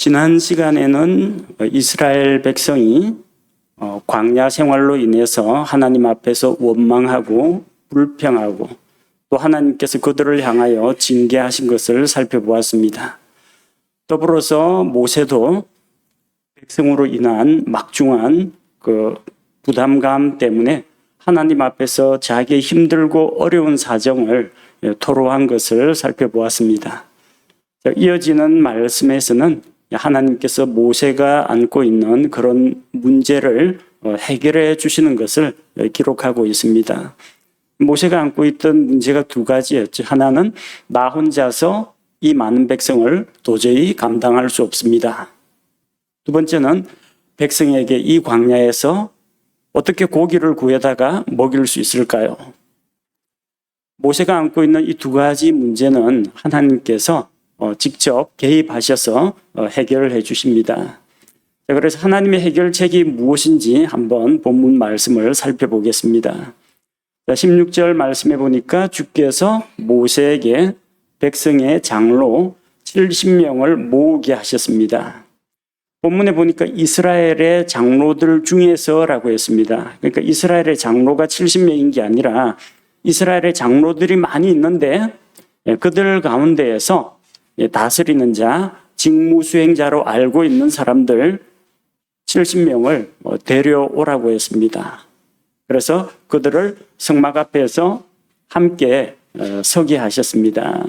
지난 시간에는 이스라엘 백성이 광야 생활로 인해서 하나님 앞에서 원망하고 불평하고 또 하나님께서 그들을 향하여 징계하신 것을 살펴보았습니다. 더불어서 모세도 백성으로 인한 막중한 그 부담감 때문에 하나님 앞에서 자기의 힘들고 어려운 사정을 토로한 것을 살펴보았습니다. 이어지는 말씀에서는 하나님께서 모세가 안고 있는 그런 문제를 해결해 주시는 것을 기록하고 있습니다. 모세가 안고 있던 문제가 두 가지였죠. 하나는 나 혼자서 이 많은 백성을 도저히 감당할 수 없습니다. 두 번째는 백성에게 이 광야에서 어떻게 고기를 구해다가 먹일 수 있을까요? 모세가 안고 있는 이 두 가지 문제는 하나님께서 직접 개입하셔서 해결을 해 주십니다. 그래서 하나님의 해결책이 무엇인지 한번 본문 말씀을 살펴보겠습니다. 16절 말씀해 보니까 주께서 모세에게 백성의 장로 70명을 모으게 하셨습니다. 본문에 보니까 이스라엘의 장로들 중에서라고 했습니다. 그러니까 이스라엘의 장로가 70명인 게 아니라 이스라엘의 장로들이 많이 있는데 그들 가운데에서 다스리는 자, 직무 수행자로 알고 있는 사람들 70명을 데려오라고 했습니다. 그래서 그들을 성막 앞에서 함께 서게 하셨습니다.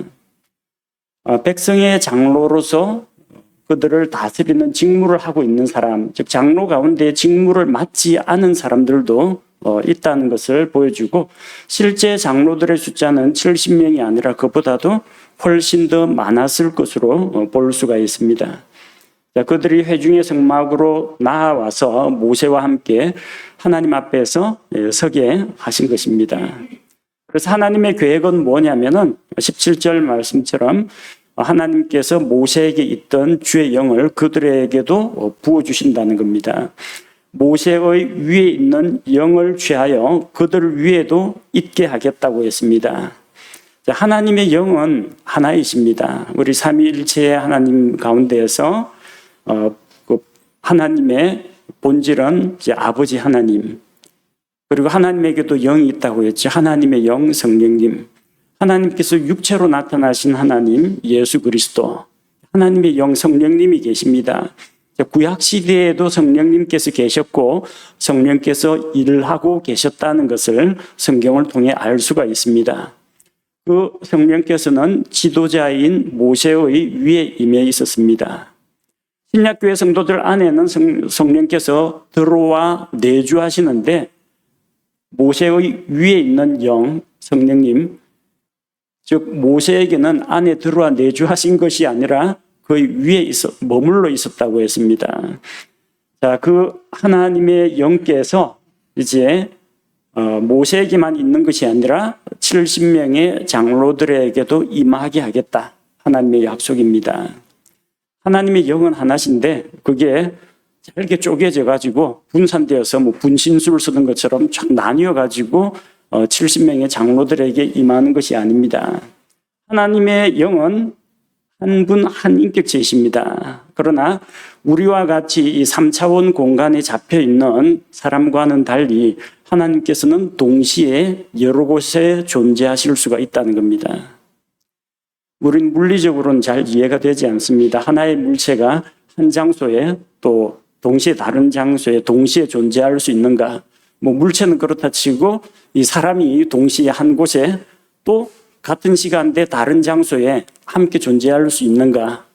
백성의 장로로서 그들을 다스리는 직무를 하고 있는 사람, 즉 장로 가운데 직무를 맡지 않은 사람들도 있다는 것을 보여주고 실제 장로들의 숫자는 70명이 아니라 그보다도 훨씬 더 많았을 것으로 볼 수가 있습니다. 그들이 회중의 성막으로 나아와서 모세와 함께 하나님 앞에서 서게 하신 것입니다. 그래서 하나님의 계획은 뭐냐면은 17절 말씀처럼 하나님께서 모세에게 있던 주의 영을 그들에게도 부어주신다는 겁니다. 모세의 위에 있는 영을 취하여 그들 위에도 있게 하겠다고 했습니다. 하나님의 영은 하나이십니다. 우리 삼위일체의 하나님 가운데에서 하나님의 본질은 이제 아버지 하나님, 그리고 하나님에게도 영이 있다고 했죠. 하나님의 영 성령님, 하나님께서 육체로 나타나신 하나님 예수 그리스도, 하나님의 영 성령님이 계십니다. 구약 시대에도 성령님께서 계셨고 성령께서 일을 하고 계셨다는 것을 성경을 통해 알 수가 있습니다. 그 성령께서는 지도자인 모세의 위에 임해 있었습니다. 신약교회 성도들 안에는 성령께서 들어와 내주하시는데 모세의 위에 있는 영 성령님, 즉 모세에게는 안에 들어와 내주하신 것이 아니라 그 위에 머물러 있었다고 했습니다. 자, 그 하나님의 영께서 이제 모세에게만 있는 것이 아니라 70명의 장로들에게도 임하게 하겠다. 하나님의 약속입니다. 하나님의 영은 하나신데 그게 잘게 쪼개져 가지고 분산되어서 분신술을 쓰는 것처럼 쫙 나뉘어 가지고 70명의 장로들에게 임하는 것이 아닙니다. 하나님의 영은 한 분 한 인격체이십니다. 그러나 우리와 같이 이 3차원 공간에 잡혀 있는 사람과는 달리 하나님께서는 동시에 여러 곳에 존재하실 수가 있다는 겁니다. 우리는 물리적으로는 잘 이해가 되지 않습니다. 하나의 물체가 한 장소에 또 동시에 다른 장소에 동시에 존재할 수 있는가? 물체는 그렇다 치고 이 사람이 동시에 한 곳에 또 같은 시간대 다른 장소에 함께 존재할 수 있는가?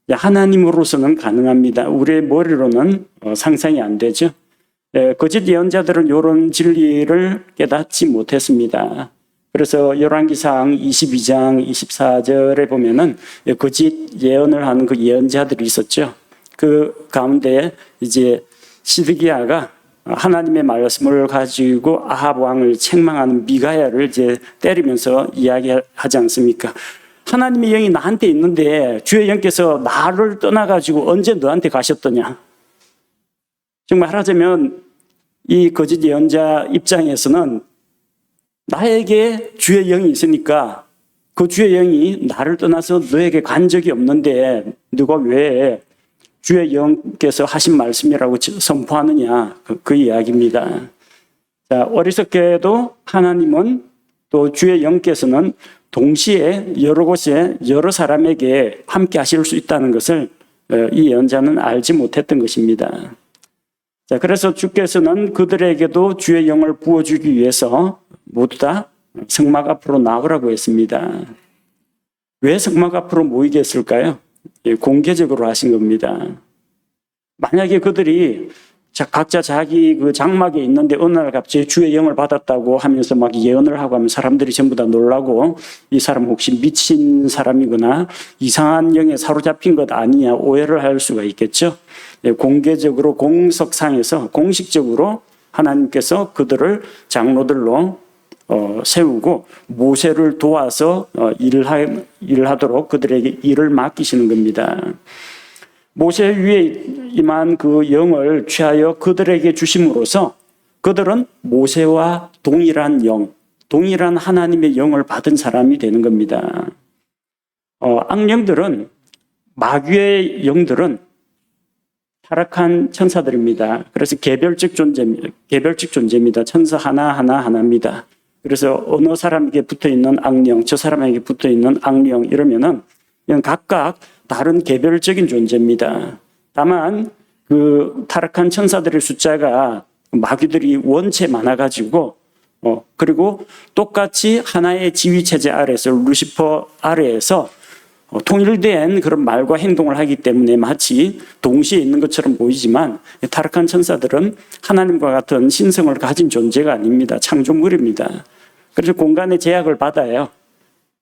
하나님으로서는 가능합니다. 우리의 머리로는 상상이 안 되죠. 거짓 예언자들은 이런 진리를 깨닫지 못했습니다. 그래서 열왕기상 22장 24절에 보면은 거짓 예언을 하는 그 예언자들이 있었죠. 그 가운데 이제 시드기야가 하나님의 말씀을 가지고 아합 왕을 책망하는 미가야를 이제 때리면서 이야기하지 않습니까? 하나님의 영이 나한테 있는데 주의 영께서 나를 떠나가지고 언제 너한테 가셨더냐? 정말 말하자면 이 거짓 예언자 입장에서는 나에게 주의 영이 있으니까 그 주의 영이 나를 떠나서 너에게 간 적이 없는데 너가 왜 주의 영께서 하신 말씀이라고 선포하느냐, 그 이야기입니다. 자, 어리석게도 하나님은 또 주의 영께서는 동시에 여러 곳에 여러 사람에게 함께 하실 수 있다는 것을 이 예언자는 알지 못했던 것입니다. 자, 그래서 주께서는 그들에게도 주의 영을 부어주기 위해서 모두 다 성막 앞으로 나오라고 했습니다. 왜 성막 앞으로 모이게 했을까요? 공개적으로 하신 겁니다. 만약에 그들이 각자 자기 그 장막에 있는데 어느 날 갑자기 주의 영을 받았다고 하면서 막 예언을 하고 하면 사람들이 전부 다 놀라고 이 사람 혹시 미친 사람이거나 이상한 영에 사로잡힌 것 아니냐 오해를 할 수가 있겠죠. 공개적으로 공석상에서 공식적으로 하나님께서 그들을 장로들로 세우고 모세를 도와서 일하도록 그들에게 일을 맡기시는 겁니다. 모세 위에 임한 그 영을 취하여 그들에게 주심으로써 그들은 모세와 동일한 영, 동일한 하나님의 영을 받은 사람이 되는 겁니다. 악령들은, 마귀의 영들은 타락한 천사들입니다. 그래서 개별적 존재입니다. 천사 하나입니다. 그래서 어느 사람에게 붙어 있는 악령, 저 사람에게 붙어 있는 악령 이러면은 그냥 각각 다른 개별적인 존재입니다. 다만 그 타락한 천사들의 숫자가 마귀들이 원체 많아가지고 그리고 똑같이 하나의 지휘 체제 아래에서 루시퍼 아래에서 통일된 그런 말과 행동을 하기 때문에 마치 동시에 있는 것처럼 보이지만 타락한 천사들은 하나님과 같은 신성을 가진 존재가 아닙니다. 창조물입니다. 그래서 공간의 제약을 받아요.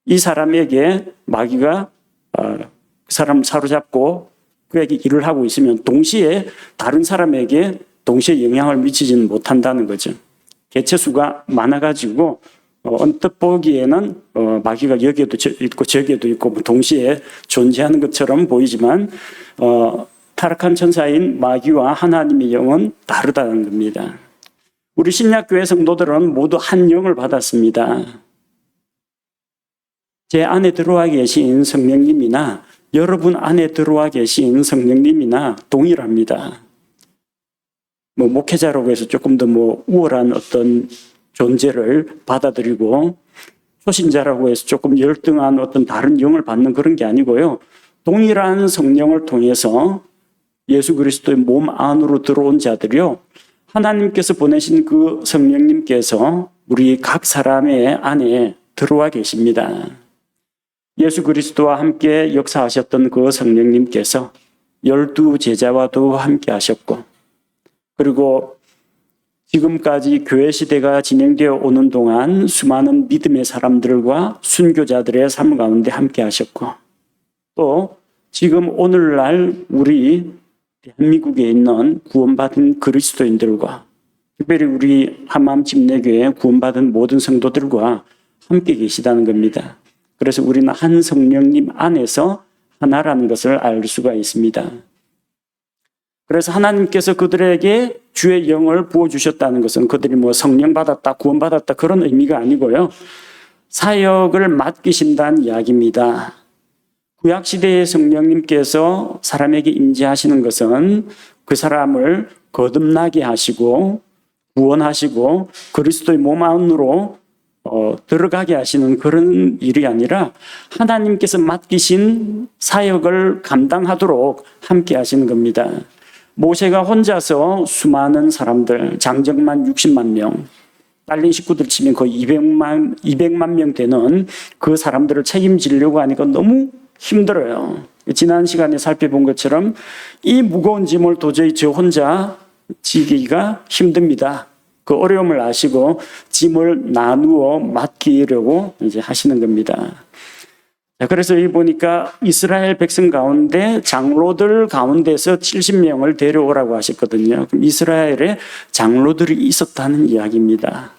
이 사람에게 마귀가 그 사람 사로잡고 그에게 일을 하고 있으면 동시에 다른 사람에게 동시에 영향을 미치지는 못한다는 거죠. 개체수가 많아가지고 언뜻 보기에는 마귀가 여기에도 있고 저기에도 있고 동시에 존재하는 것처럼 보이지만 타락한 천사인 마귀와 하나님의 영은 다르다는 겁니다. 우리 신약교회 성도들은 모두 한 영을 받았습니다. 제 안에 들어와 계신 성령님이나 여러분 안에 들어와 계신 성령님이나 동일합니다. 목회자라고 해서 조금 더 우월한 어떤 존재를 받아들이고 초신자라고 해서 조금 열등한 어떤 다른 영을 받는 그런 게 아니고요. 동일한 성령을 통해서 예수 그리스도의 몸 안으로 들어온 자들이요. 하나님께서 보내신 그 성령님께서 우리 각 사람의 안에 들어와 계십니다. 예수 그리스도와 함께 역사하셨던 그 성령님께서 12 제자와도 함께 하셨고 그리고 지금까지 교회 시대가 진행되어 오는 동안 수많은 믿음의 사람들과 순교자들의 삶 가운데 함께 하셨고 또 지금 오늘날 우리 대한민국에 있는 구원받은 그리스도인들과 특별히 우리 한마음 침례교회 구원받은 모든 성도들과 함께 계시다는 겁니다. 그래서 우리는 한 성령님 안에서 하나라는 것을 알 수가 있습니다. 그래서 하나님께서 그들에게 주의 영을 부어주셨다는 것은 그들이 성령 받았다, 구원 받았다 그런 의미가 아니고요. 사역을 맡기신다는 이야기입니다. 구약시대의 성령님께서 사람에게 임재하시는 것은 그 사람을 거듭나게 하시고 구원하시고 그리스도의 몸 안으로 들어가게 하시는 그런 일이 아니라 하나님께서 맡기신 사역을 감당하도록 함께 하시는 겁니다. 모세가 혼자서 수많은 사람들, 장정만 60만 명, 딸린 식구들 치면 거의 200만 명 되는 그 사람들을 책임지려고 하니까 너무 힘들어요. 지난 시간에 살펴본 것처럼 이 무거운 짐을 도저히 저 혼자 지기가 힘듭니다. 그 어려움을 아시고 짐을 나누어 맡기려고 이제 하시는 겁니다. 그래서 여기 보니까 이스라엘 백성 가운데 장로들 가운데서 70명을 데려오라고 하셨거든요. 그럼 이스라엘에 장로들이 있었다는 이야기입니다.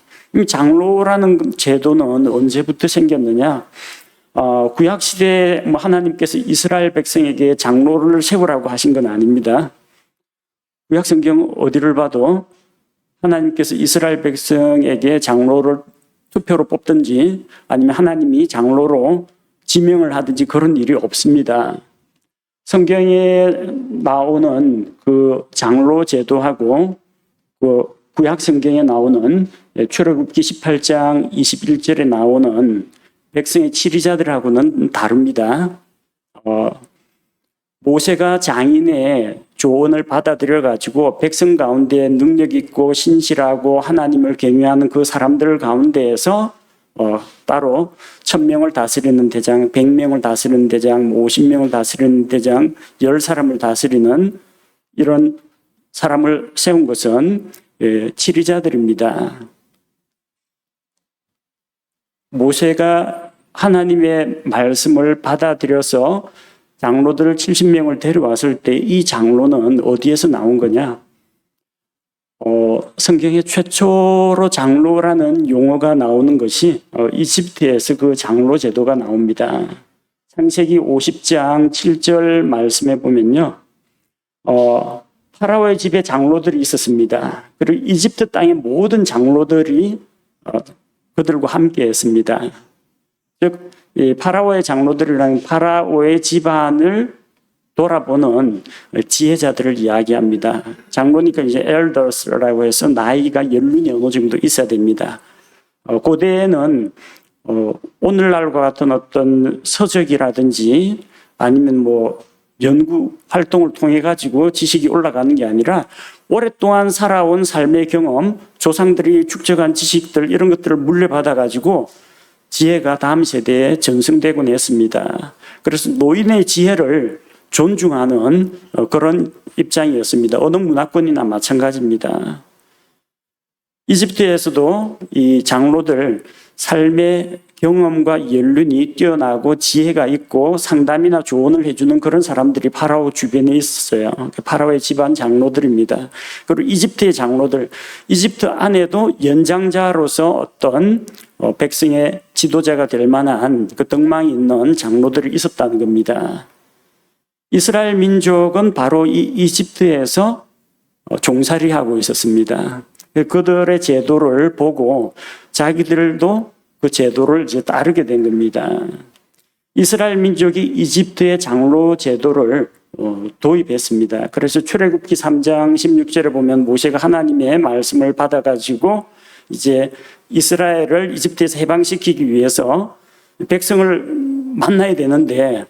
장로라는 제도는 언제부터 생겼느냐? 구약시대에 하나님께서 이스라엘 백성에게 장로를 세우라고 하신 건 아닙니다. 구약성경 어디를 봐도 하나님께서 이스라엘 백성에게 장로를 투표로 뽑든지 아니면 하나님이 장로로 지명을 하든지 그런 일이 없습니다. 성경에 나오는 그 장로 제도하고 그 구약 성경에 나오는 출애굽기 18장 21절에 나오는 백성의 치리자들하고는 다릅니다. 모세가 장인의 조언을 받아들여 가지고 백성 가운데 능력 있고 신실하고 하나님을 경외하는 그 사람들 가운데에서 따로 1000명을 다스리는 대장, 100명을 다스리는 대장, 50명을 다스리는 대장, 10사람을 다스리는 이런 사람을 세운 것은 치리자들입니다. 모세가 하나님의 말씀을 받아들여서 장로들 70명을 데려왔을 때 이 장로는 어디에서 나온 거냐? 성경에 최초로 장로라는 용어가 나오는 것이 이집트에서 그 장로 제도가 나옵니다. 창세기 50장 7절 말씀에 보면요. 파라오의 집에 장로들이 있었습니다. 그리고 이집트 땅의 모든 장로들이 그들과 함께 했습니다. 즉, 이 파라오의 장로들이라는 파라오의 집안을 돌아보는 지혜자들을 이야기합니다. 장로니까 이제 엘더스라고 해서 나이가 연륜이 어느 정도 있어야 됩니다. 고대에는 오늘날과 같은 어떤 서적이라든지 아니면 뭐 연구 활동을 통해 가지고 지식이 올라가는 게 아니라 오랫동안 살아온 삶의 경험, 조상들이 축적한 지식들 이런 것들을 물려받아 가지고 지혜가 다음 세대에 전승되곤 했습니다. 그래서 노인의 지혜를 존중하는 그런 입장이었습니다. 어느 문화권이나 마찬가지입니다. 이집트에서도 이 장로들 삶의 경험과 연륜이 뛰어나고 지혜가 있고 상담이나 조언을 해주는 그런 사람들이 파라오 주변에 있었어요. 파라오의 집안 장로들입니다. 그리고 이집트의 장로들, 이집트 안에도 연장자로서 어떤 백성의 지도자가 될 만한 그 덕망이 있는 장로들이 있었다는 겁니다. 이스라엘 민족은 바로 이 이집트에서 종살이하고 있었습니다. 그들의 제도를 보고 자기들도 그 제도를 이제 따르게 된 겁니다. 이스라엘 민족이 이집트의 장로 제도를 도입했습니다. 그래서 출애굽기 3장 16절에 보면 모세가 하나님의 말씀을 받아가지고 이제 이스라엘을 이집트에서 해방시키기 위해서 백성을 만나야 되는데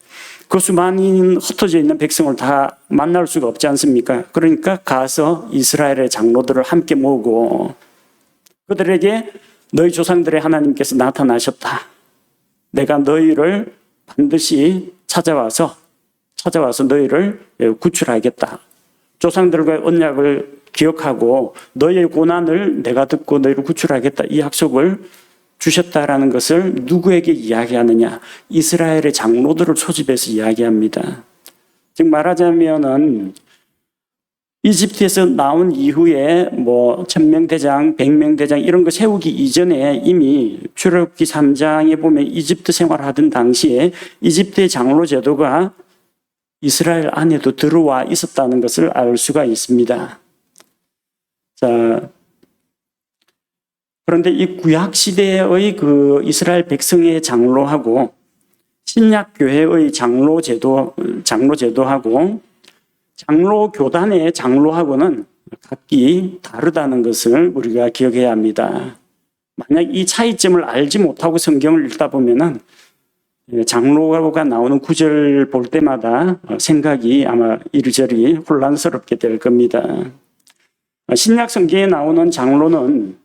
그 수많은 흩어져 있는 백성을 다 만날 수가 없지 않습니까? 그러니까 가서 이스라엘의 장로들을 함께 모으고 그들에게 너희 조상들의 하나님께서 나타나셨다. 내가 너희를 반드시 찾아와서 너희를 구출하겠다. 조상들과의 언약을 기억하고 너희의 고난을 내가 듣고 너희를 구출하겠다. 이 약속을 주셨다라는 것을 누구에게 이야기하느냐? 이스라엘의 장로들을 소집해서 이야기합니다. 즉 말하자면은 이집트에서 나온 이후에 뭐 1000명 대장, 100명 대장 이런 거 세우기 이전에 이미 출애굽기 3장에 보면 이집트 생활하던 당시에 이집트의 장로 제도가 이스라엘 안에도 들어와 있었다는 것을 알 수가 있습니다. 자, 그런데 이 구약 시대의 그 이스라엘 백성의 장로하고 신약 교회의 장로 제도하고 장로 교단의 장로하고는 각기 다르다는 것을 우리가 기억해야 합니다. 만약 이 차이점을 알지 못하고 성경을 읽다 보면은 장로가 나오는 구절 볼 때마다 생각이 아마 이리저리 혼란스럽게 될 겁니다. 신약 성경에 나오는 장로는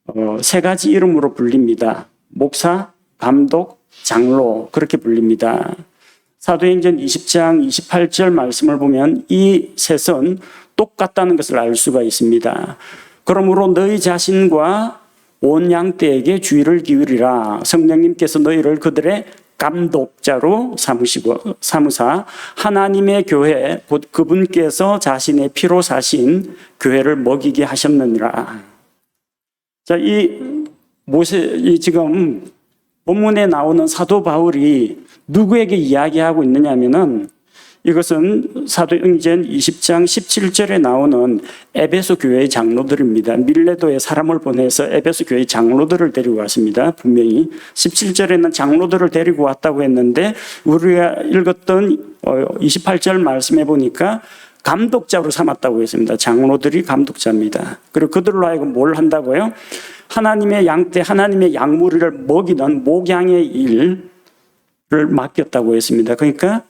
3가지 이름으로 불립니다. 목사, 감독, 장로 그렇게 불립니다. 사도행전 20장 28절 말씀을 보면 이 셋은 똑같다는 것을 알 수가 있습니다. 그러므로 너희 자신과 온 양떼에게 주의를 기울이라. 성령님께서 너희를 그들의 감독자로 삼으사 하나님의 교회 곧 그분께서 자신의 피로 사신 교회를 먹이게 하셨느니라. 자, 이 지금 본문에 나오는 사도 바울이 누구에게 이야기하고 있느냐면은 이것은 사도행전 20장 17절에 나오는 에베소 교회의 장로들입니다. 밀레도에 사람을 보내서 에베소 교회의 장로들을 데리고 왔습니다. 분명히 17절에는 장로들을 데리고 왔다고 했는데 우리가 읽었던 28절 말씀해 보니까 감독자로 삼았다고 했습니다. 장로들이 감독자입니다. 그리고 그들로 하여금 뭘 한다고요? 하나님의 양떼, 하나님의 양무리를 먹이는 목양의 일을 맡겼다고 했습니다. 그러니까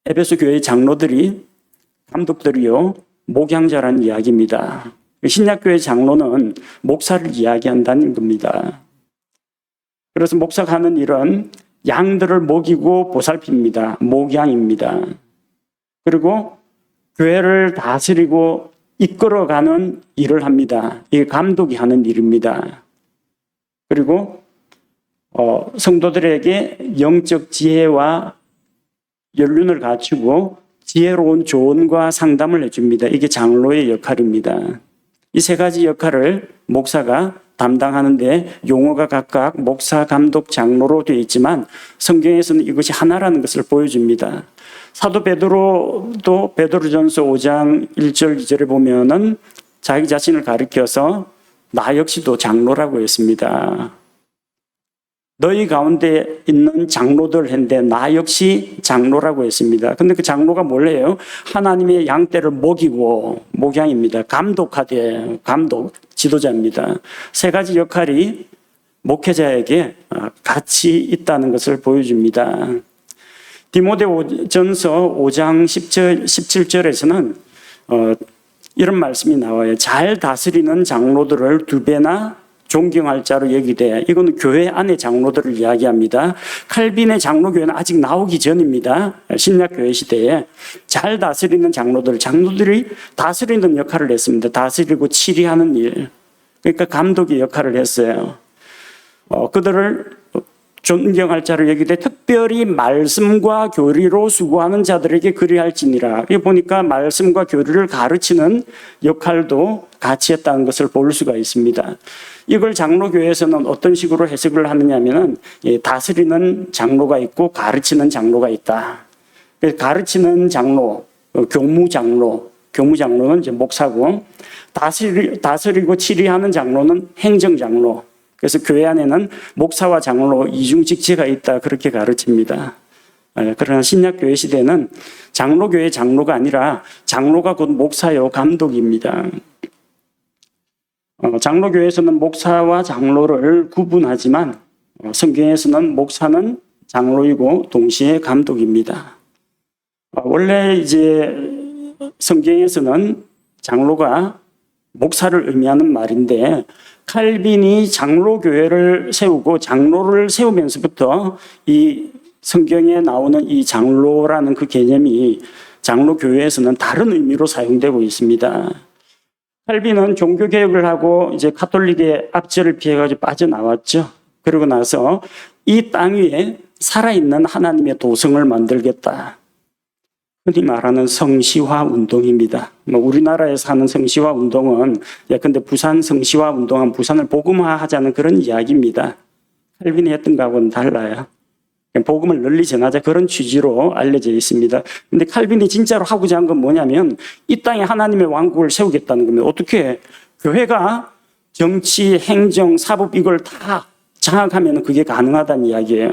에베소 교회의 장로들이, 감독들이요, 목양자라는 이야기입니다. 신약교회 장로는 목사를 이야기한다는 겁니다. 그래서 목사가 하는 일은 양들을 먹이고 보살핍니다. 목양입니다. 그리고 교회를 다스리고 이끌어가는 일을 합니다. 이게 감독이 하는 일입니다. 그리고 성도들에게 영적 지혜와 연륜을 갖추고 지혜로운 조언과 상담을 해줍니다. 이게 장로의 역할입니다. 이 세 가지 역할을 목사가 담당하는데 용어가 각각 목사, 감독, 장로로 되어 있지만 성경에서는 이것이 하나라는 것을 보여줍니다. 사도 베드로도 베드로전서 5장 1절 2절에 보면은 자기 자신을 가리켜서 나 역시도 장로라고 했습니다. 너희 가운데 있는 장로들 했는데 나 역시 장로라고 했습니다. 근데 그 장로가 뭘래요? 하나님의 양떼를 먹이고, 목양입니다. 감독하되, 감독, 지도자입니다. 세 가지 역할이 목회자에게 같이 있다는 것을 보여줍니다. 디모데전서 5장 10절, 17절에서는 이런 말씀이 나와요. 잘 다스리는 장로들을 두 배나 존경할 자로 여기되, 이거는 교회 안의 장로들을 이야기합니다. 칼빈의 장로교회는 아직 나오기 전입니다. 신약교회 시대에 잘 다스리는 장로들이 다스리는 역할을 했습니다. 다스리고 치리하는 일, 그러니까 감독의 역할을 했어요. 그들을 존경할 자를 여기되 특별히 말씀과 교리로 수고하는 자들에게 그리할지니라. 여기 보니까 말씀과 교리를 가르치는 역할도 같이 했다는 것을 볼 수가 있습니다. 이걸 장로교회에서는 어떤 식으로 해석을 하느냐면은 다스리는 장로가 있고 가르치는 장로가 있다. 가르치는 장로, 교무장로는 이제 목사고, 다스리고 치리하는 장로는 행정장로. 그래서 교회 안에는 목사와 장로 이중직제가 있다, 그렇게 가르칩니다. 그러나 신약교회 시대는 장로교회 장로가 아니라 장로가 곧 목사요 감독입니다. 장로교회에서는 목사와 장로를 구분하지만 성경에서는 목사는 장로이고 동시에 감독입니다. 원래 이제 성경에서는 장로가 목사를 의미하는 말인데, 칼빈이 장로교회를 세우고 장로를 세우면서부터 이 성경에 나오는 이 장로라는 그 개념이 장로교회에서는 다른 의미로 사용되고 있습니다. 칼빈은 종교개혁을 하고 이제 가톨릭의 압제를 피해가지고 빠져나왔죠. 그러고 나서 이 땅 위에 살아있는 하나님의 도성을 만들겠다. 흔히 말하는 성시화 운동입니다. 우리나라에서 하는 성시화 운동은 예컨대 부산 성시화 운동은 부산을 복음화하자는 그런 이야기입니다. 칼빈이 했던 거하고는 달라요. 복음을 널리 전하자, 그런 취지로 알려져 있습니다. 근데 칼빈이 진짜로 하고자 한 건 뭐냐면 이 땅에 하나님의 왕국을 세우겠다는 겁니다. 어떻게 교회가 정치, 행정, 사법 이걸 다 장악하면 그게 가능하다는 이야기예요.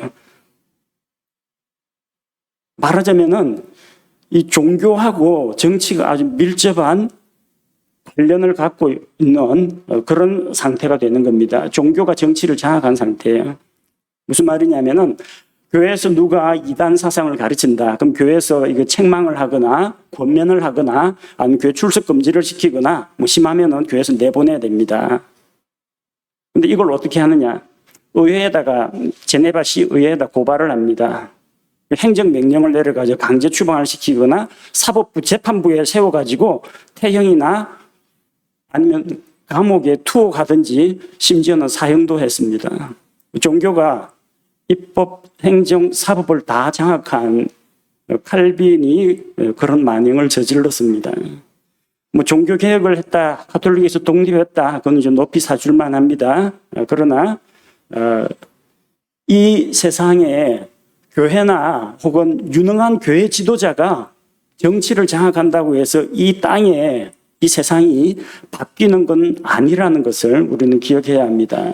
말하자면은 이 종교하고 정치가 아주 밀접한 관련을 갖고 있는 그런 상태가 되는 겁니다. 종교가 정치를 장악한 상태예요. 무슨 말이냐면은 교회에서 누가 이단 사상을 가르친다. 그럼 교회에서 이거 책망을 하거나 권면을 하거나 아니면 교회 출석 금지를 시키거나 심하면은 교회에서 내보내야 됩니다. 근데 이걸 어떻게 하느냐? 의회에다가 제네바시 의회에다 고발을 합니다. 행정명령을 내려가지고 강제 추방을 시키거나 사법부 재판부에 세워가지고 태형이나 아니면 감옥에 투옥하든지 심지어는 사형도 했습니다. 종교가 입법, 행정, 사법을 다 장악한 칼빈이 그런 만행을 저질렀습니다. 종교개혁을 했다, 가톨릭에서 독립했다, 그건 좀 높이 사줄만 합니다. 그러나 이 세상에 교회나 혹은 유능한 교회 지도자가 정치를 장악한다고 해서 이 땅에 이 세상이 바뀌는 건 아니라는 것을 우리는 기억해야 합니다.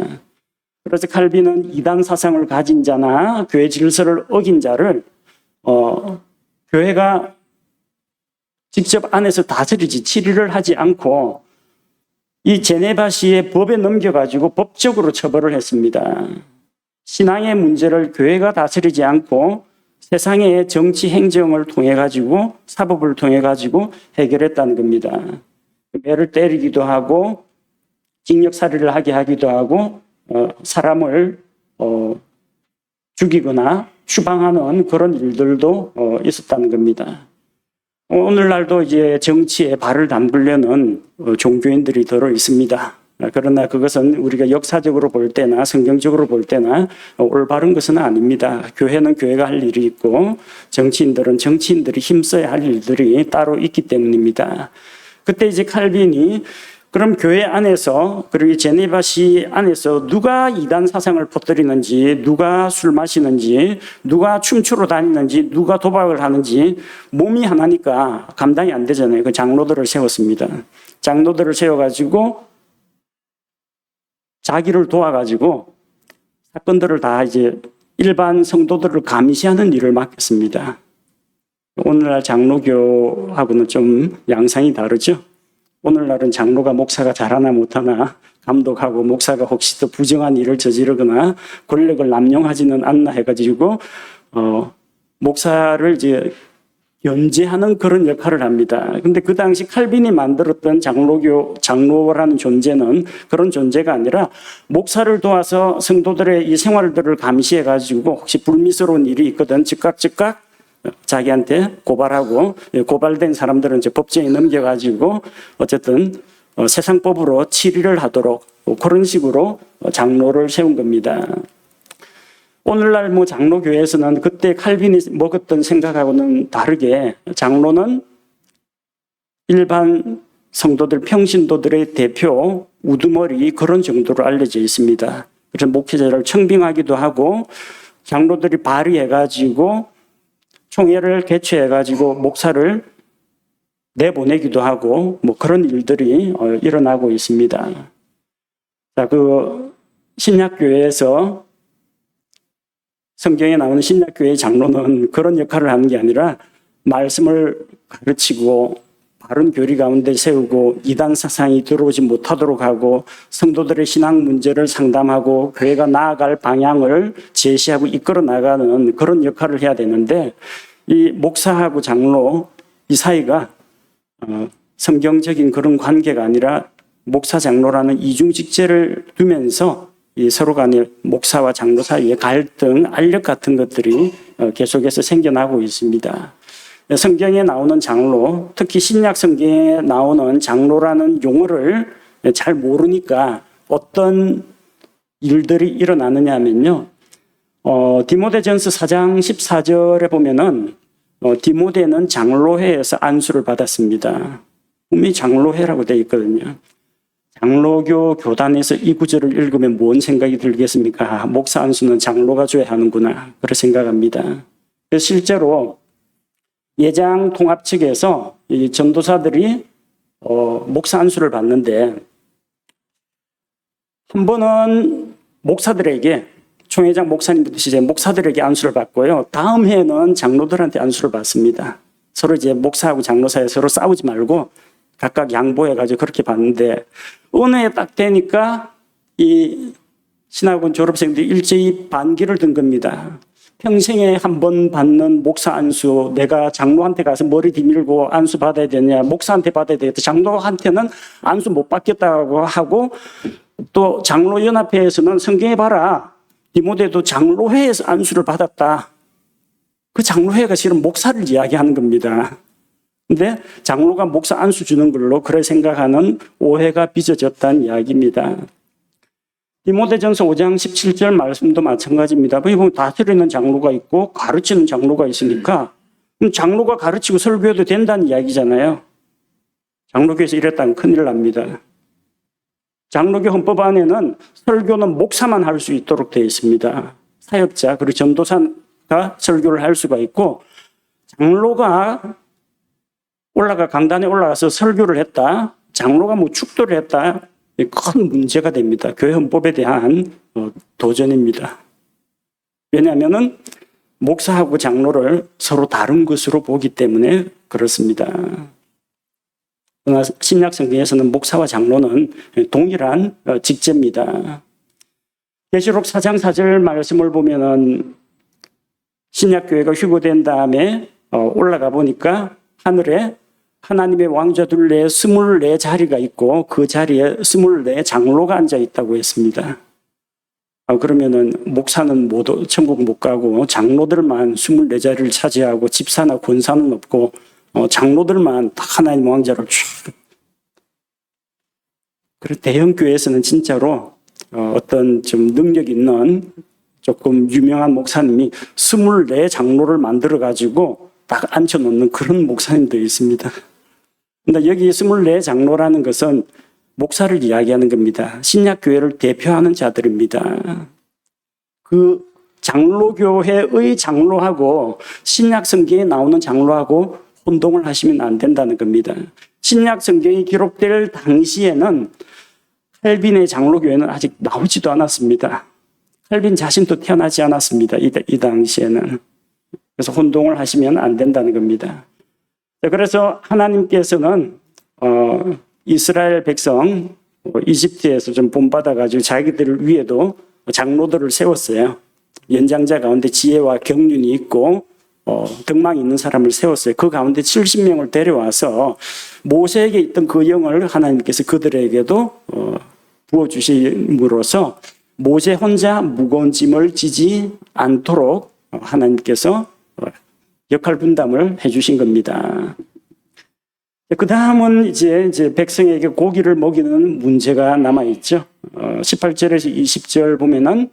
그래서 칼빈은 이단 사상을 가진 자나 교회 질서를 어긴 자를 교회가 직접 안에서 다스리지 치리를 하지 않고 이 제네바시의 법에 넘겨가지고 법적으로 처벌을 했습니다. 신앙의 문제를 교회가 다스리지 않고 세상의 정치 행정을 통해 가지고 사법을 통해 가지고 해결했다는 겁니다. 매를 때리기도 하고 징역 살해를 하게 하기도 하고 사람을 죽이거나 추방하는 그런 일들도 있었다는 겁니다. 오늘날도 이제 정치에 발을 담그려는 종교인들이 들어 있습니다. 그러나 그것은 우리가 역사적으로 볼 때나 성경적으로 볼 때나 올바른 것은 아닙니다. 교회는 교회가 할 일이 있고 정치인들은 정치인들이 힘써야 할 일들이 따로 있기 때문입니다. 그때 이제 칼빈이 그럼 교회 안에서 그리고 제네바시 안에서 누가 이단 사상을 퍼뜨리는지, 누가 술 마시는지, 누가 춤추러 다니는지, 누가 도박을 하는지 몸이 하나니까 감당이 안 되잖아요. 그 장로들을 세웠습니다. 장로들을 세워가지고 자기를 도와가지고 사건들을 다 이제 일반 성도들을 감시하는 일을 맡겼습니다. 오늘날 장로교하고는 좀 양상이 다르죠. 오늘날은 장로가 목사가 잘하나 못하나 감독하고 목사가 혹시 또 부정한 일을 저지르거나 권력을 남용하지는 않나 해가지고 목사를 이제 연재하는 그런 역할을 합니다. 근데 그 당시 칼빈이 만들었던 장로라는 존재는 그런 존재가 아니라 목사를 도와서 성도들의 이 생활들을 감시해가지고 혹시 불미스러운 일이 있거든 즉각 자기한테 고발하고 고발된 사람들은 이제 법정에 넘겨가지고 어쨌든 세상법으로 치리를 하도록 그런 식으로 장로를 세운 겁니다. 오늘날 뭐 장로교회에서는 그때 칼빈이 먹었던 생각하고는 다르게 장로는 일반 성도들, 평신도들의 대표 우두머리 그런 정도로 알려져 있습니다. 그래서 목회자를 청빙하기도 하고 장로들이 발의해가지고 총회를 개최해가지고 목사를 내보내기도 하고 뭐 그런 일들이 일어나고 있습니다. 자, 그 신약교회에서 성경에 나오는 신약교회의 장로는 그런 역할을 하는 게 아니라 말씀을 가르치고 바른 교리 가운데 세우고 이단 사상이 들어오지 못하도록 하고 성도들의 신앙 문제를 상담하고 교회가 나아갈 방향을 제시하고 이끌어 나가는 그런 역할을 해야 되는데 이 목사하고 장로 이 사이가 성경적인 그런 관계가 아니라 목사 장로라는 이중직제를 두면서 이 서로 간의 목사와 장로 사이의 갈등, 알력 같은 것들이 계속해서 생겨나고 있습니다. 성경에 나오는 장로, 특히 신약 성경에 나오는 장로라는 용어를 잘 모르니까 어떤 일들이 일어나느냐 하면요. 디모데전서 4장 14절에 보면은 디모데는 장로회에서 안수를 받았습니다. 분명히 장로회라고 되어 있거든요. 장로교 교단에서 이 구절을 읽으면 뭔 생각이 들겠습니까? 목사 안수는 장로가 줘야 하는구나. 그렇게 생각합니다. 그래서 실제로 예장 통합 측에서 이 전도사들이 목사 안수를 받는데 한 번은 목사들에게 총회장 목사님부터 시작해 목사들에게 안수를 받고요. 다음 해에는 장로들한테 안수를 받습니다. 서로 이제 목사하고 장로 사이에 서로 싸우지 말고 각각 양보해가지고 그렇게 받는데 어느 해 딱 되니까 이 신학원 졸업생들이 일제히 반기를 든 겁니다. 평생에 한 번 받는 목사 안수, 내가 장로한테 가서 머리 뒤밀고 안수 받아야 되냐, 목사한테 받아야 되겠다. 장로한테는 안수 못 받겠다고 하고 또 장로연합회에서는 성경에 봐라. 디모데도 장로회에서 안수를 받았다. 그 장로회가 실은 목사를 이야기하는 겁니다. 근데 장로가 목사 안수 주는 걸로 그래 생각하는 오해가 빚어졌다는 이야기입니다. 디모데전서 5장 17절 말씀도 마찬가지입니다. 거기 보면 다스리는 장로가 있고 가르치는 장로가 있으니까 그럼 장로가 가르치고 설교해도 된다는 이야기잖아요. 장로교에서 이랬다면 큰일 납니다. 장로교 헌법 안에는 설교는 목사만 할 수 있도록 되어 있습니다. 사역자 그리고 전도사가 설교를 할 수가 있고, 장로가 강단에 올라가서 설교를 했다, 장로가 뭐 축도를 했다, 큰 문제가 됩니다. 교회 헌법에 대한 도전입니다. 왜냐하면은 목사하고 장로를 서로 다른 것으로 보기 때문에 그렇습니다. 그러나 신약 성경에서는 목사와 장로는 동일한 직제입니다. 계시록 4장 4절 말씀을 보면은 신약 교회가 휴거된 다음에 올라가 보니까 하늘에 하나님의 왕좌 둘레에 24자리가 있고 그 자리에 24 장로가 앉아 있다고 했습니다. 그러면은 목사는 모두 천국 못 가고 장로들만 24자리를 차지하고 집사나 권사는 없고 장로들만 다 하나님 왕좌를 쭉. 그리고 대형 교회에서는 진짜로 어떤 좀 능력 있는 조금 유명한 목사님이 24 장로를 만들어 가지고 딱 앉혀놓는 그런 목사님도 있습니다. 근데 여기 24 장로라는 것은 목사를 이야기하는 겁니다. 신약 교회를 대표하는 자들입니다. 그 장로교회의 장로하고 신약 성경에 나오는 장로하고 혼동을 하시면 안 된다는 겁니다. 신약 성경이 기록될 당시에는 칼빈의 장로교회는 아직 나오지도 않았습니다. 칼빈 자신도 태어나지 않았습니다. 이 당시에는. 그래서 혼동을 하시면 안 된다는 겁니다. 그래서 하나님께서는 이스라엘 백성 이집트에서 좀 본받아가지고 자기들을 위해도 장로들을 세웠어요. 연장자 가운데 지혜와 경륜이 있고 덕망이 있는 사람을 세웠어요. 그 가운데 70명을 데려와서 모세에게 있던 그 영을 하나님께서 그들에게도 부어주심으로써 모세 혼자 무거운 짐을 지지 않도록 하나님께서 역할 분담을 해주신 겁니다. 그 다음은 이제 백성에게 고기를 먹이는 문제가 남아있죠. 18절에서 20절 보면은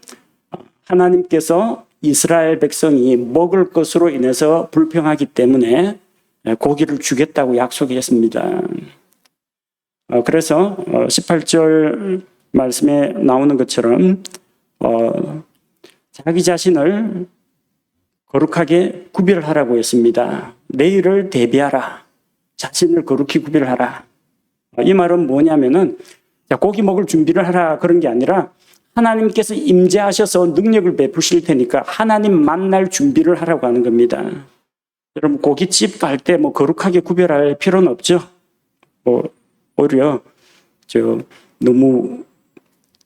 하나님께서 이스라엘 백성이 먹을 것으로 인해서 불평하기 때문에 고기를 주겠다고 약속했습니다. 그래서 18절 말씀에 나오는 것처럼 자기 자신을 거룩하게 구별하라고 했습니다. 내일을 대비하라. 자신을 거룩히 구별하라. 이 말은 뭐냐면은 고기 먹을 준비를 하라 그런 게 아니라 하나님께서 임재하셔서 능력을 베푸실 테니까 하나님 만날 준비를 하라고 하는 겁니다. 여러분 고깃집 갈 때 뭐 거룩하게 구별할 필요는 없죠. 오히려 너무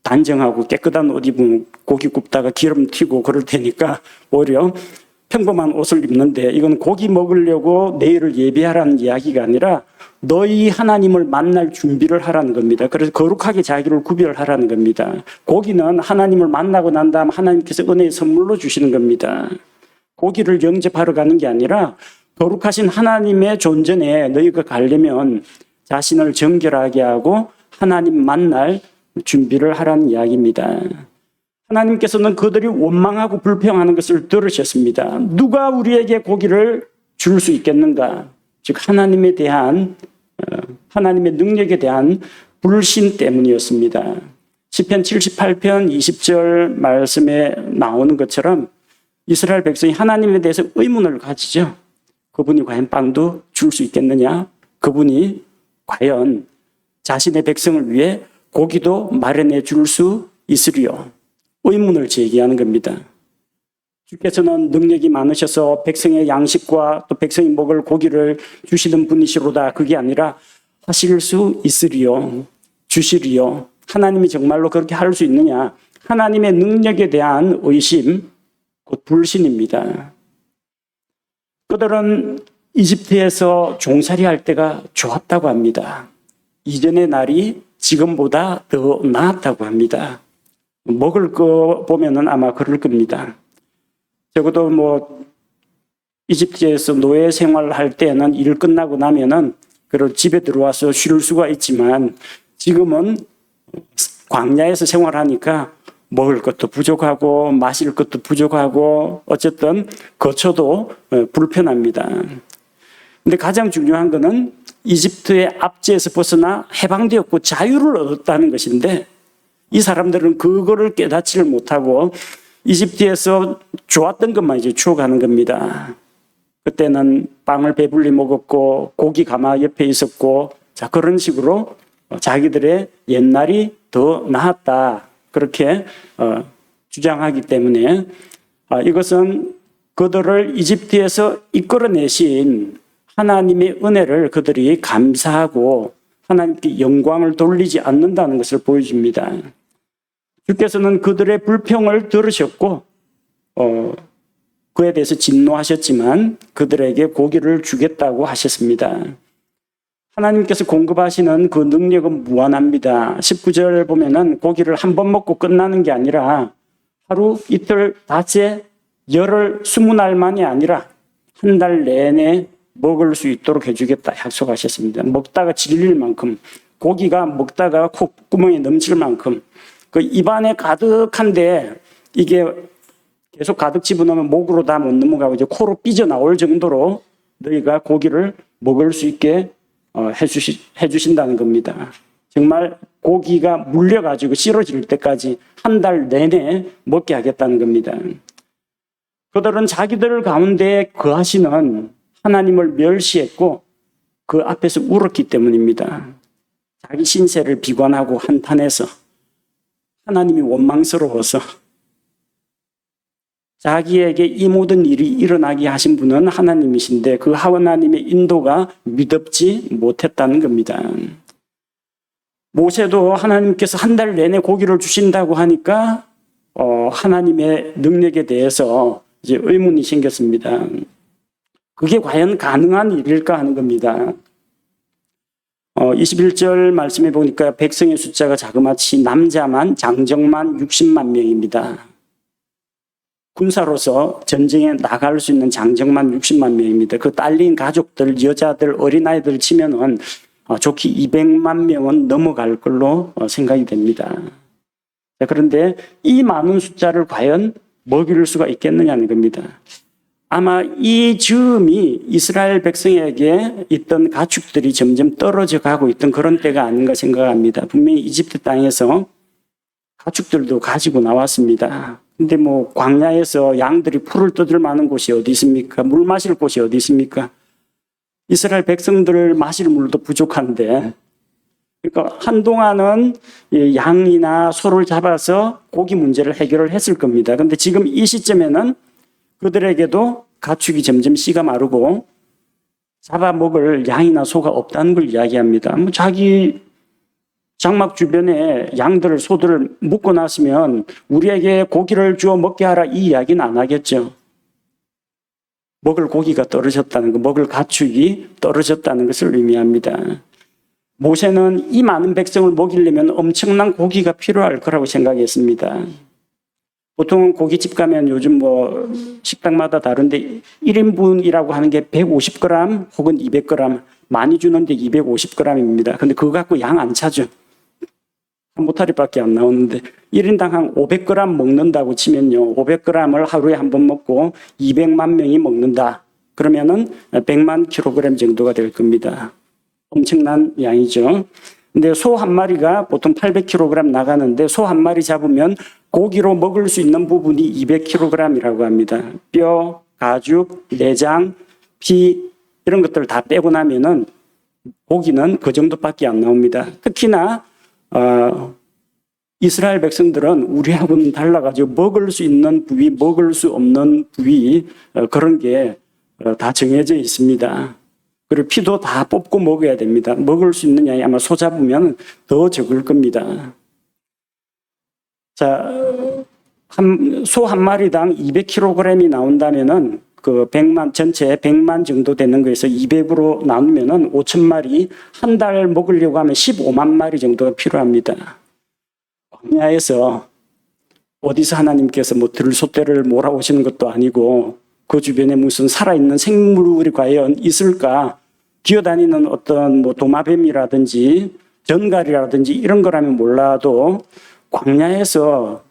단정하고 깨끗한 옷 입으면 고기 굽다가 기름 튀고 그럴 테니까 오히려 평범한 옷을 입는데 이건 고기 먹으려고 내일을 예비하라는 이야기가 아니라 너희 하나님을 만날 준비를 하라는 겁니다. 그래서 거룩하게 자기를 구별하라는 겁니다. 고기는 하나님을 만나고 난 다음 하나님께서 은혜의 선물로 주시는 겁니다. 고기를 영접하러 가는 게 아니라 거룩하신 하나님의 존전에 너희가 가려면 자신을 정결하게 하고 하나님 만날 준비를 하라는 이야기입니다. 하나님께서는 그들이 원망하고 불평하는 것을 들으셨습니다. 누가 우리에게 고기를 줄 수 있겠는가? 즉 하나님에 대한 하나님의 능력에 대한 불신 때문이었습니다. 시편 78편 20절 말씀에 나오는 것처럼 이스라엘 백성이 하나님에 대해서 의문을 가지죠. 그분이 과연 빵도 줄 수 있겠느냐? 그분이 과연 자신의 백성을 위해 고기도 마련해 줄 수 있으리요? 의문을 제기하는 겁니다. 주께서는 능력이 많으셔서 백성의 양식과 또 백성이 먹을 고기를 주시는 분이시로다. 그게 아니라 하실 수 있으리요, 주시리요. 하나님이 정말로 그렇게 할 수 있느냐? 하나님의 능력에 대한 의심, 곧 불신입니다. 그들은 이집트에서 종살이 할 때가 좋았다고 합니다. 이전의 날이 지금보다 더 나았다고 합니다. 먹을 거 보면은 아마 그럴 겁니다. 적어도 이집트에서 노예 생활할 때는 일 끝나고 나면은 집에 들어와서 쉴 수가 있지만 지금은 광야에서 생활하니까 먹을 것도 부족하고 마실 것도 부족하고 어쨌든 거처도 불편합니다. 근데 가장 중요한 거는 이집트의 압제에서 벗어나 해방되었고 자유를 얻었다는 것인데 이 사람들은 그거를 깨닫지를 못하고 이집트에서 좋았던 것만 이제 추억하는 겁니다. 그때는 빵을 배불리 먹었고 고기 가마 옆에 있었고, 자, 그런 식으로 자기들의 옛날이 더 나았다, 그렇게 주장하기 때문에 이것은 그들을 이집트에서 이끌어내신 하나님의 은혜를 그들이 감사하고 하나님께 영광을 돌리지 않는다는 것을 보여줍니다. 주께서는 그들의 불평을 들으셨고 그에 대해서 진노하셨지만 그들에게 고기를 주겠다고 하셨습니다. 하나님께서 공급하시는 그 능력은 무한합니다. 19절 보면은 고기를 한 번 먹고 끝나는 게 아니라 하루, 이틀, 닷새, 열흘, 20날만이 아니라 한 달 내내 먹을 수 있도록 해주겠다 약속하셨습니다. 먹다가 질릴 만큼, 고기가 먹다가 콧구멍에 넘칠 만큼, 그 입안에 가득한데 이게 계속 가득 집어넣으면 목으로 다 못 넘어가고 이제 코로 삐져나올 정도로 너희가 고기를 먹을 수 있게 해주신다는 겁니다. 정말 고기가 물려가지고 싫어질 때까지 한 달 내내 먹게 하겠다는 겁니다. 그들은 자기들 가운데 거하시는 하나님을 멸시했고 그 앞에서 울었기 때문입니다. 자기 신세를 비관하고 한탄해서, 하나님이 원망스러워서, 자기에게 이 모든 일이 일어나게 하신 분은 하나님이신데 그 하나님의 인도가 믿음지 못했다는 겁니다. 모세도 하나님께서 한 달 내내 고기를 주신다고 하니까 하나님의 능력에 대해서 이제 의문이 생겼습니다. 그게 과연 가능한 일일까 하는 겁니다. 21절 말씀해 보니까 백성의 숫자가 자그마치 남자만, 장정만 60만 명입니다. 군사로서 전쟁에 나갈 수 있는 장정만 60만 명입니다. 그 딸린 가족들, 여자들, 어린아이들 치면은 좋게 200만 명은 넘어갈 걸로 생각이 됩니다. 그런데 이 많은 숫자를 과연 먹일 수가 있겠느냐는 겁니다. 아마 이 즈음이 이스라엘 백성에게 있던 가축들이 점점 떨어져 가고 있던 그런 때가 아닌가 생각합니다. 분명히 이집트 땅에서 가축들도 가지고 나왔습니다. 근데 뭐 광야에서 양들이 풀을 뜯을 만한 곳이 어디 있습니까? 물 마실 곳이 어디 있습니까? 이스라엘 백성들 마실 물도 부족한데, 그러니까 한동안은 양이나 소를 잡아서 고기 문제를 해결을 했을 겁니다. 근데 지금 이 시점에는 그들에게도 가축이 점점 씨가 마르고 잡아먹을 양이나 소가 없다는 걸 이야기합니다. 뭐 자기 장막 주변에 양들, 소들을 묶어 놨으면 우리에게 고기를 주어 먹게 하라, 이 이야기는 안 하겠죠. 먹을 고기가 떨어졌다는 것, 먹을 가축이 떨어졌다는 것을 의미합니다. 모세는 이 많은 백성을 먹이려면 엄청난 고기가 필요할 거라고 생각했습니다. 보통 고깃집 가면 요즘 뭐 식당마다 다른데 1인분이라고 하는 게 150g 혹은 200g, 많이 주는데 250g입니다. 근데 그거 갖고 양 안 차죠. 한 보따리밖에 안 나오는데 1인당 한 500g 먹는다고 치면요, 500g을 하루에 한 번 먹고 200만 명이 먹는다. 그러면은 100만 킬로그램 정도가 될 겁니다. 엄청난 양이죠. 근데 소 한 마리가 보통 800kg 나가는데 소 한 마리 잡으면 고기로 먹을 수 있는 부분이 200kg이라고 합니다. 뼈, 가죽, 내장, 피 이런 것들 다 빼고 나면은 고기는 그 정도밖에 안 나옵니다. 특히나 이스라엘 백성들은 우리하고는 달라가지고 먹을 수 있는 부위, 먹을 수 없는 부위, 그런 게 다 정해져 있습니다. 그리고 피도 다 뽑고 먹어야 됩니다. 먹을 수 있는 양이 아마 소 잡으면 더 적을 겁니다. 자, 소 한 마리당 200kg이 나온다면은 그 100만, 전체 100만 정도 되는 거에서 200으로 나누면은 5,000마리, 한 달 먹으려고 하면 15만 마리 정도가 필요합니다. 광야에서 어디서 하나님께서 뭐 들소떼를 몰아오시는 것도 아니고 그 주변에 무슨 살아있는 생물이 과연 있을까? 기어다니는 어떤 뭐 도마뱀이라든지 전갈이라든지 이런 거라면 몰라도 광야에서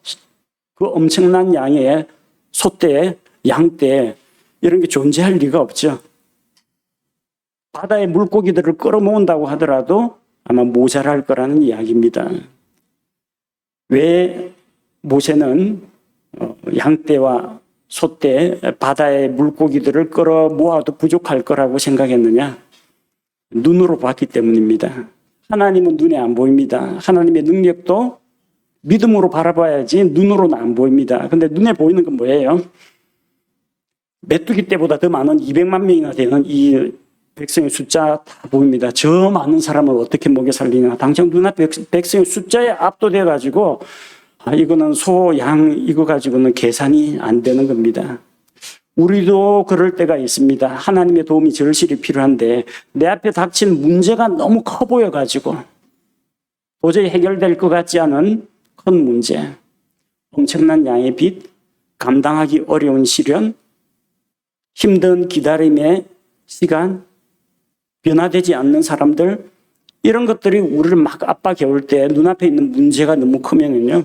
그 엄청난 양의 소떼, 양떼 이런 게 존재할 리가 없죠. 바다의 물고기들을 끌어모은다고 하더라도 아마 모자랄 거라는 이야기입니다. 왜 모세는 양떼와 소떼, 바다의 물고기들을 끌어 모아도 부족할 거라고 생각했느냐? 눈으로 봤기 때문입니다. 하나님은 눈에 안 보입니다. 하나님의 능력도 믿음으로 바라봐야지 눈으로는 안 보입니다. 근데 눈에 보이는 건 뭐예요? 메뚜기 때보다 더 많은 200만 명이나 되는 이 백성의 숫자 다 보입니다. 저 많은 사람을 어떻게 먹여 살리냐. 당장 눈앞에 백성의 숫자에 압도돼 가지고 이거는 소, 양 이거 가지고는 계산이 안 되는 겁니다. 우리도 그럴 때가 있습니다. 하나님의 도움이 절실히 필요한데 내 앞에 닥친 문제가 너무 커 보여 가지고 도저히 해결될 것 같지 않은 큰 문제, 엄청난 양의 빚, 감당하기 어려운 시련, 힘든 기다림의 시간, 변화되지 않는 사람들, 이런 것들이 우리를 막 압박해올 때 눈앞에 있는 문제가 너무 크면요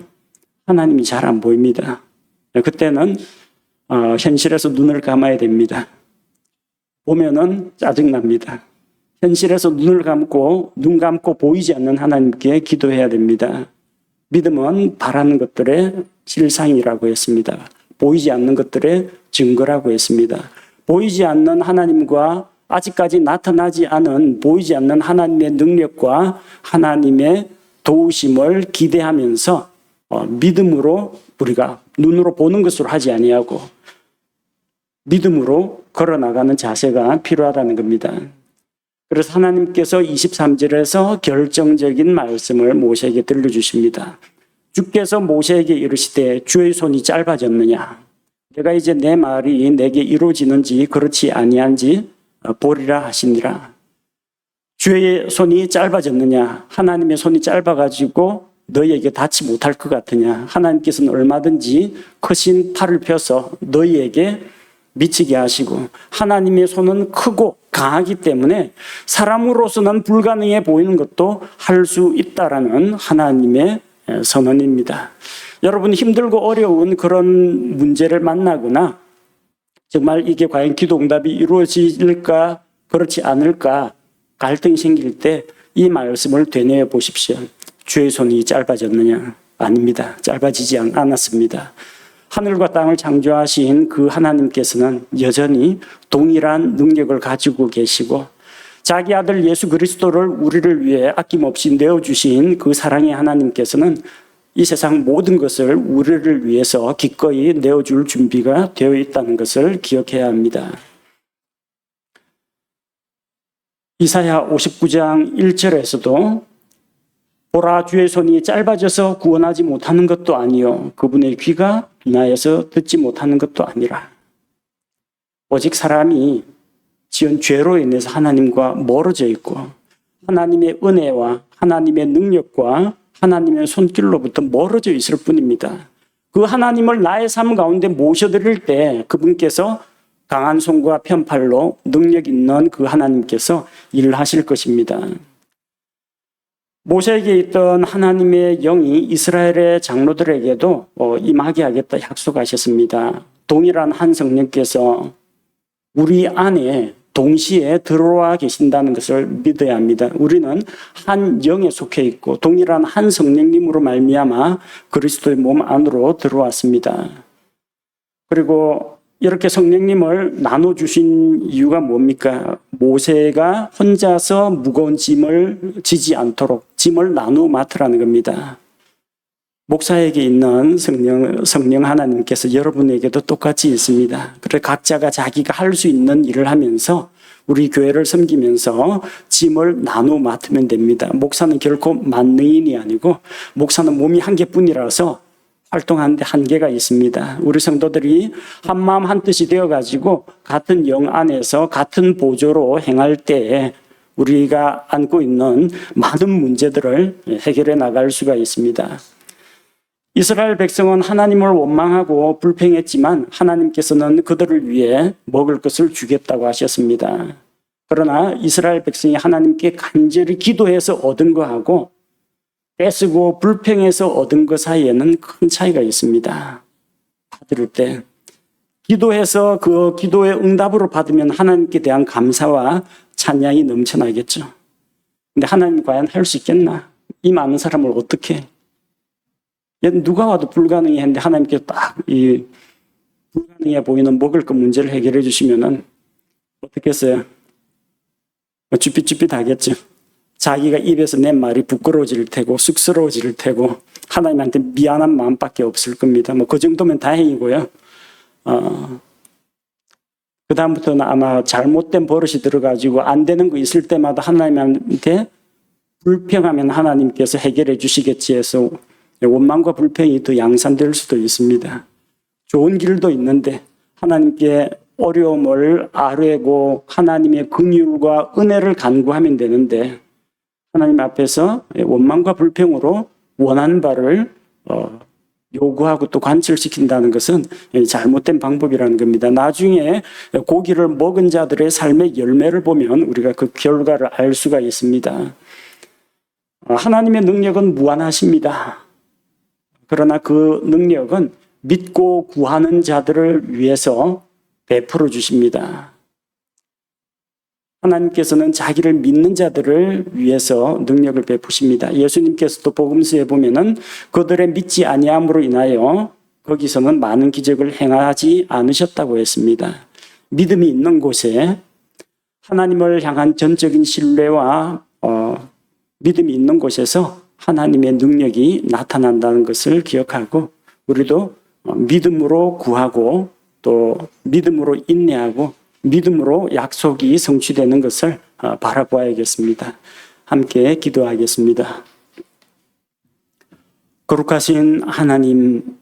하나님이 잘 안 보입니다. 그때는 현실에서 눈을 감아야 됩니다. 보면은 짜증납니다. 현실에서 눈을 감고 눈 감고 보이지 않는 하나님께 기도해야 됩니다. 믿음은 바라는 것들의 실상이라고 했습니다. 보이지 않는 것들의 증거라고 했습니다. 보이지 않는 하나님과 아직까지 나타나지 않은 보이지 않는 하나님의 능력과 하나님의 도우심을 기대하면서 믿음으로 우리가 눈으로 보는 것으로 하지 아니하고 믿음으로 걸어나가는 자세가 필요하다는 겁니다. 그래서 하나님께서 23절에서 결정적인 말씀을 모세에게 들려주십니다. 주께서 모세에게 이르시되 주의 손이 짧아졌느냐? 내가 이제 내 말이 내게 이루어지는지 그렇지 아니한지 보리라 하시니라. 주의 손이 짧아졌느냐? 하나님의 손이 짧아가지고 너희에게 닿지 못할 것 같으냐? 하나님께서는 얼마든지 크신 팔을 펴서 너희에게 미치게 하시고 하나님의 손은 크고 강하기 때문에 사람으로서는 불가능해 보이는 것도 할 수 있다라는 하나님의 선언입니다. 여러분 힘들고 어려운 그런 문제를 만나거나 정말 이게 과연 기도 응답이 이루어질까 그렇지 않을까 갈등이 생길 때 이 말씀을 되뇌어 보십시오. 주의 손이 짧아졌느냐? 아닙니다. 짧아지지 않았습니다. 하늘과 땅을 창조하신 그 하나님께서는 여전히 동일한 능력을 가지고 계시고 자기 아들 예수 그리스도를 우리를 위해 아낌없이 내어주신 그 사랑의 하나님께서는 이 세상 모든 것을 우리를 위해서 기꺼이 내어줄 준비가 되어 있다는 것을 기억해야 합니다. 이사야 59장 1절에서도 보라 주의 손이 짧아져서 구원하지 못하는 것도 아니요 그분의 귀가 둔하여서 듣지 못하는 것도 아니라 오직 사람이 지은 죄로 인해서 하나님과 멀어져 있고 하나님의 은혜와 하나님의 능력과 하나님의 손길로부터 멀어져 있을 뿐입니다. 그 하나님을 나의 삶 가운데 모셔드릴 때 그분께서 강한 손과 편팔로 능력 있는 그 하나님께서 일을 하실 것입니다. 모세에게 있던 하나님의 영이 이스라엘의 장로들에게도 임하게 하겠다 약속하셨습니다. 동일한 한 성령께서 우리 안에 동시에 들어와 계신다는 것을 믿어야 합니다. 우리는 한 영에 속해 있고 동일한 한 성령님으로 말미암아 그리스도의 몸 안으로 들어왔습니다. 그리고 이렇게 성령님을 나눠주신 이유가 뭡니까? 모세가 혼자서 무거운 짐을 지지 않도록 짐을 나누어 맡으라는 겁니다. 목사에게 있는 성령 하나님께서 여러분에게도 똑같이 있습니다. 그래서 각자가 자기가 할 수 있는 일을 하면서 우리 교회를 섬기면서 짐을 나누어 맡으면 됩니다. 목사는 결코 만능인이 아니고 목사는 몸이 한 개뿐이라서 활동하는데 한계가 있습니다. 우리 성도들이 한 마음 한 뜻이 되어가지고 같은 영 안에서 같은 보조로 행할 때에 우리가 안고 있는 많은 문제들을 해결해 나갈 수가 있습니다. 이스라엘 백성은 하나님을 원망하고 불평했지만 하나님께서는 그들을 위해 먹을 것을 주겠다고 하셨습니다. 그러나 이스라엘 백성이 하나님께 간절히 기도해서 얻은 거하고 뺏고 불평해서 얻은 것 사이에는 큰 차이가 있습니다. 받을 때 기도해서 그 기도의 응답으로 받으면 하나님께 대한 감사와 찬양이 넘쳐나겠죠. 근데 하나님 과연 할 수 있겠나? 이 많은 사람을 어떻게? 누가 와도 불가능해 했는데 하나님께서 딱 이 불가능해 보이는 먹을 것 문제를 해결해 주시면은 어떻게 했어요? 쭈삣쭈삣 하겠죠. 자기가 입에서 낸 말이 부끄러워질 테고 쑥스러워질 테고 하나님한테 미안한 마음밖에 없을 겁니다. 뭐 그 정도면 다행이고요. 그 다음부터는 아마 잘못된 버릇이 들어가지고 안 되는 거 있을 때마다 하나님한테 불평하면 하나님께서 해결해 주시겠지 해서 원망과 불평이 더 양산될 수도 있습니다. 좋은 길도 있는데 하나님께 어려움을 아뢰고 하나님의 긍휼과 은혜를 간구하면 되는데 하나님 앞에서 원망과 불평으로 원하는 바를 요구하고 또 관철시킨다는 것은 잘못된 방법이라는 겁니다. 나중에 고기를 먹은 자들의 삶의 열매를 보면 우리가 그 결과를 알 수가 있습니다. 하나님의 능력은 무한하십니다. 그러나 그 능력은 믿고 구하는 자들을 위해서 베풀어 주십니다. 하나님께서는 자기를 믿는 자들을 위해서 능력을 베푸십니다. 예수님께서도 복음서에 보면은 그들의 믿지 아니함으로 인하여 거기서는 많은 기적을 행하지 않으셨다고 했습니다. 믿음이 있는 곳에 하나님을 향한 전적인 신뢰와 믿음이 있는 곳에서 하나님의 능력이 나타난다는 것을 기억하고 우리도 믿음으로 구하고 또 믿음으로 인내하고 믿음으로 약속이 성취되는 것을 바라보아야겠습니다. 함께 기도하겠습니다. 거룩하신 하나님,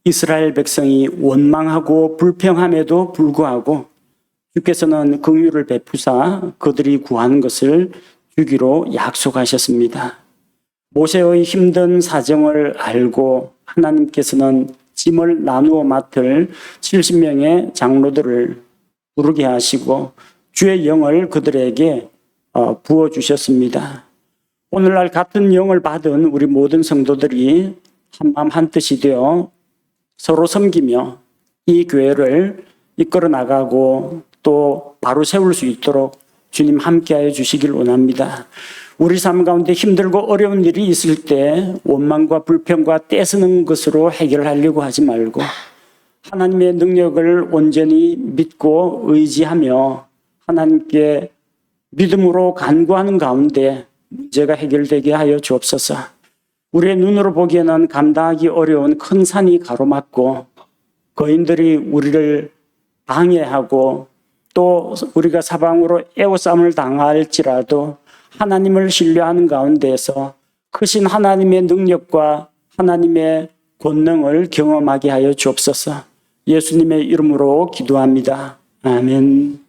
이스라엘 백성이 원망하고 불평함에도 불구하고 주께서는 긍휼을 베푸사 그들이 구하는 것을 주기로 약속하셨습니다. 모세의 힘든 사정을 알고 하나님께서는 짐을 나누어 맡을 70명의 장로들을 부르게 하시고 주의 영을 그들에게 부어주셨습니다. 오늘날 같은 영을 받은 우리 모든 성도들이 한마음 한뜻이 되어 서로 섬기며 이 교회를 이끌어 나가고 또 바로 세울 수 있도록 주님 함께하여 주시길 원합니다. 우리 삶 가운데 힘들고 어려운 일이 있을 때 원망과 불평과 떼쓰는 것으로 해결하려고 하지 말고 하나님의 능력을 온전히 믿고 의지하며 하나님께 믿음으로 간구하는 가운데 문제가 해결되게 하여 주옵소서. 우리의 눈으로 보기에는 감당하기 어려운 큰 산이 가로막고 거인들이 우리를 방해하고 또 우리가 사방으로 애워싸움을 당할지라도 하나님을 신뢰하는 가운데에서 크신 하나님의 능력과 하나님의 권능을 경험하게 하여 주옵소서. 예수님의 이름으로 기도합니다. 아멘.